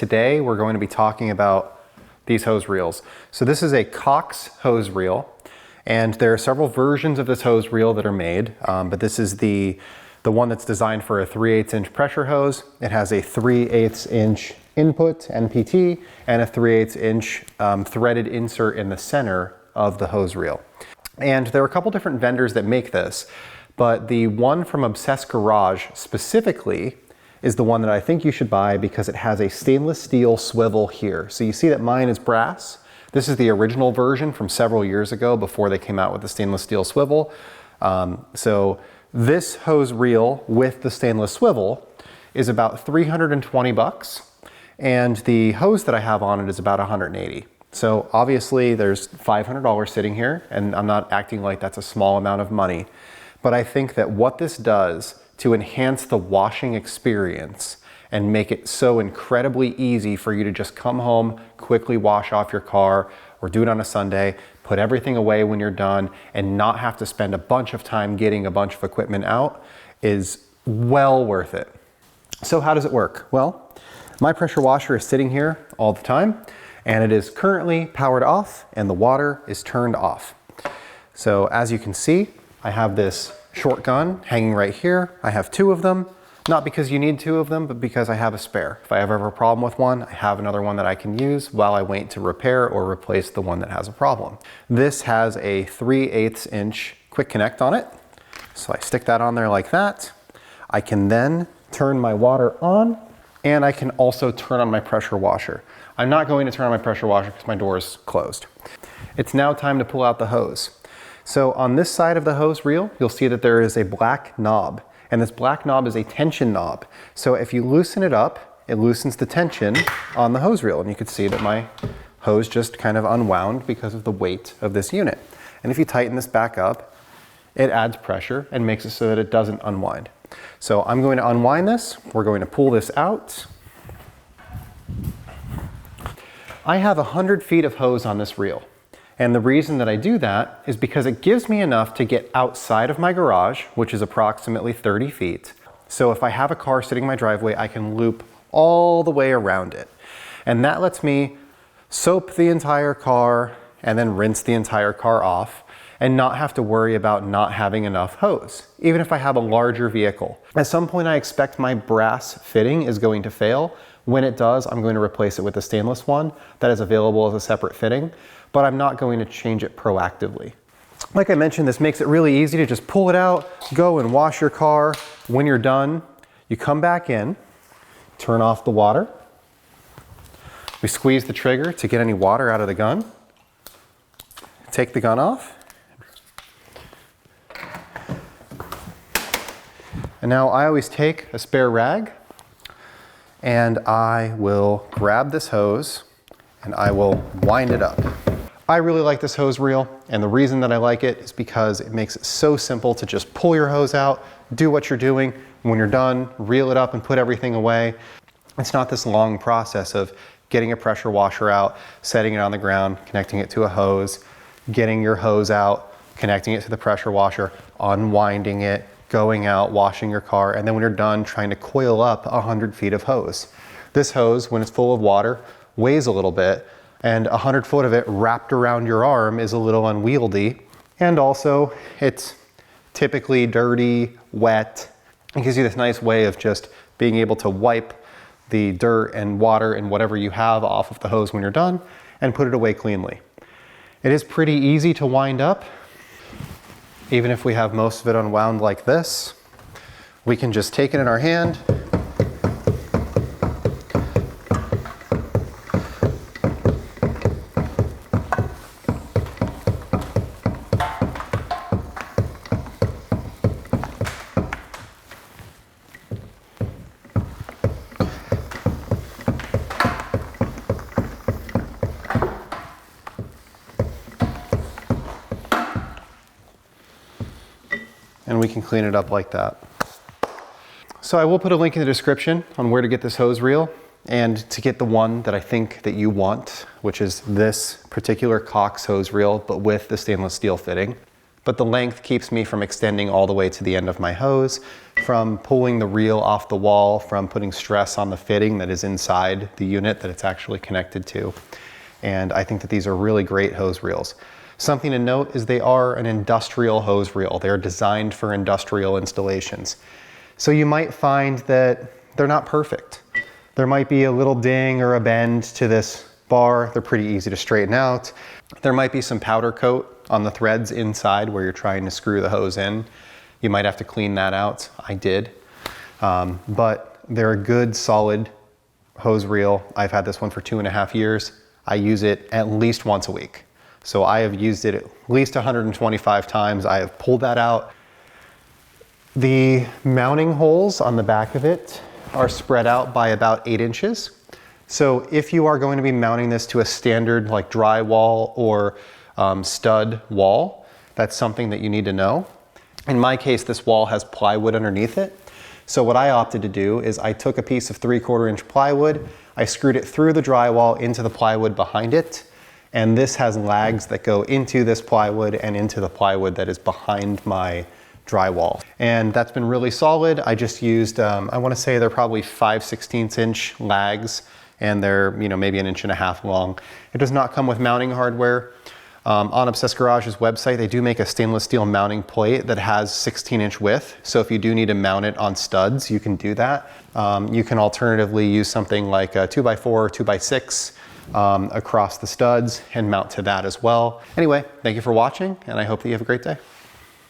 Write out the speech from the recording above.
today we're going to be talking about these hose reels. So this is a Cox hose reel, and there are several versions of this hose reel that are made, but this is the one that's designed for a 3/8 inch pressure hose. It has a 3/8 inch input NPT and a 3/8 inch threaded insert in the center of the hose reel. And there are a couple different vendors that make this, but the one from Obsessed Garage specifically is the one that I think you should buy because it has a stainless steel swivel here. So you see that mine is brass. This is the original version from several years ago before they came out with the stainless steel swivel. So this hose reel with the stainless swivel is about 320 bucks, and the hose that I have on it is about 180. So obviously there's $500 sitting here, and I'm not acting like that's a small amount of money, but I think that what this does to enhance the washing experience and make it so incredibly easy for you to just come home, quickly wash off your car, or do it on a Sunday, put everything away when you're done, and not have to spend a bunch of time getting a bunch of equipment out is well worth it. So how does it work? Well, my pressure washer is sitting here all the time, and it is currently powered off and the water is turned off. So as you can see, I have this short gun hanging right here. I have two of them, not because you need two of them, but because I have a spare. If I ever have a problem with one, I have another one that I can use while I wait to repair or replace the one that has a problem. This has a 3/8 inch quick connect on it. So I stick that on there like that. I can then turn my water on, and I can also turn on my pressure washer. I'm not going to turn on my pressure washer because my door is closed. It's now time to pull out the hose. So on this side of the hose reel, you'll see that there is a black knob, and this black knob is a tension knob. So if you loosen it up, it loosens the tension on the hose reel, and you can see that my hose just kind of unwound because of the weight of this unit. And if you tighten this back up, it adds pressure and makes it so that it doesn't unwind. So I'm going to unwind this. We're going to pull this out. I have 100 feet of hose on this reel. And the reason that I do that is because it gives me enough to get outside of my garage, which is approximately 30 feet. So if I have a car sitting in my driveway, I can loop all the way around it. And that lets me soap the entire car and then rinse the entire car off and not have to worry about not having enough hose, even if I have a larger vehicle. At some point, I expect my brass fitting is going to fail. When it does, I'm going to replace it with a stainless one that is available as a separate fitting, but I'm not going to change it proactively. Like I mentioned, this makes it really easy to just pull it out, go and wash your car. When you're done, you come back in, turn off the water. We squeeze the trigger to get any water out of the gun. Take the gun off. And now I always take a spare rag, and I will grab this hose and I will wind it up. I really like this hose reel, and the reason that I like it is because it makes it so simple to just pull your hose out, do what you're doing. When you're done, reel it up and put everything away. It's not this long process of getting a pressure washer out, setting it on the ground, connecting it to a hose, getting your hose out, connecting it to the pressure washer, unwinding it, going out, washing your car, and then when you're done, trying to coil up 100 feet of hose. This hose, when it's full of water, weighs a little bit, and 100 foot of it wrapped around your arm is a little unwieldy, and also it's typically dirty, wet. It gives you this nice way of just being able to wipe the dirt and water and whatever you have off of the hose when you're done and put it away cleanly. It is pretty easy to wind up. Even if we have most of it unwound like this, we can just take it in our hand, and we can clean it up like that. So I will put a link in the description on where to get this hose reel and to get the one that I think that you want, which is this particular Cox hose reel, but with the stainless steel fitting. but the length keeps me from extending all the way to the end of my hose, from pulling the reel off the wall, from putting stress on the fitting that is inside the unit that it's actually connected to. And I think that these are really great hose reels. Something to note is they are an industrial hose reel. They're designed for industrial installations. So you might find that they're not perfect. There might be a little ding or a bend to this bar. They're pretty easy to straighten out. There might be some powder coat on the threads inside where you're trying to screw the hose in. You might have to clean that out. I did. But they're a good, solid hose reel. I've had this one for 2.5 years. I use it at least once a week. So I have used it at least 125 times. I have pulled that out. The mounting holes on the back of it are spread out by about 8 inches. So if you are going to be mounting this to a standard like drywall or stud wall, that's something that you need to know. In my case, this wall has plywood underneath it. So what I opted to do is I took a piece of 3/4 inch plywood, I screwed it through the drywall into the plywood behind it, and this has lags that go into this plywood and into the plywood that is behind my drywall. And that's been really solid. I just used, I wanna say they're probably 5/16 inch lags, and they're maybe 1.5 inches long. It does not come with mounting hardware. On Obsessed Garage's website, they do make a stainless steel mounting plate that has 16-inch width. So if you do need to mount it on studs, you can do that. You can alternatively use something like a 2x4 or 2x6 across the studs and mount to that as well. Anyway, thank you for watching, and I hope that you have a great day.